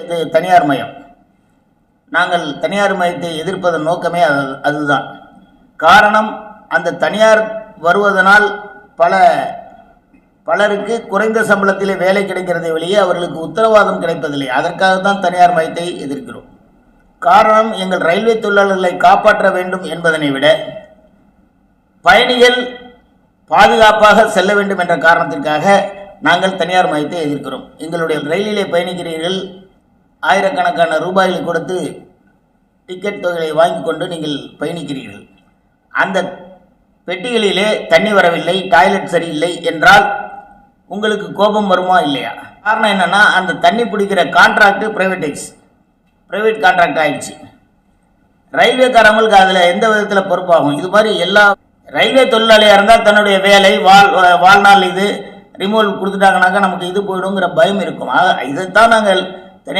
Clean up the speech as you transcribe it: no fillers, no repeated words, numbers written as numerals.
இது தனியார் மயம். நாங்கள் தனியார் மயத்தை எதிர்ப்பதன் நோக்கமே அதுதான். காரணம், அந்த தனியார் வருவதனால் பலருக்கு குறைந்த சம்பளத்திலே வேலை கிடைக்கிறதை வெளியே அவர்களுக்கு உத்தரவாதம் கிடைப்பதில்லை. அதற்காகத்தான் தனியார் மயத்தை எதிர்க்கிறோம். காரணம், எங்கள் ரயில்வே தொழிலாளர்களை காப்பாற்ற வேண்டும் என்பதனை விட பயணிகள் பாதுகாப்பாக செல்ல வேண்டும் என்ற காரணத்திற்காக நாங்கள் தனியார் மயத்தை எதிர்க்கிறோம். எங்களுடைய ரயிலிலே பயணிக்கிறீர்கள், ஆயிரக்கணக்கான ரூபாய்களை கொடுத்து டிக்கெட் தொகையை வாங்கி கொண்டு நீங்கள் பயணிக்கிறீர்கள். அந்த பெட்டிகளிலே தண்ணி வரவில்லை, டாய்லெட் சரியில்லை என்றால் உங்களுக்கு கோபம் வருமா இல்லையா? காரணம் என்னென்னா, அந்த தண்ணி பிடிக்கிற கான்ட்ராக்டு ப்ரைவேட் கான்ட்ராக்ட் ஆகிடுச்சு. ரயில்வேக்காரங்களுக்கு அதில் எந்த விதத்தில் பொறுப்பாகும்? இது மாதிரி எல்லா ரயில்வே தொழிலாளியாக இருந்தால் தன்னுடைய வேலை வாழ்நாள் இது ரிமூவல் கொடுத்துட்டாங்கனாக்கா நமக்கு இது போயிடுங்கிற பயம் இருக்கும். இதைத்தான் நாங்கள்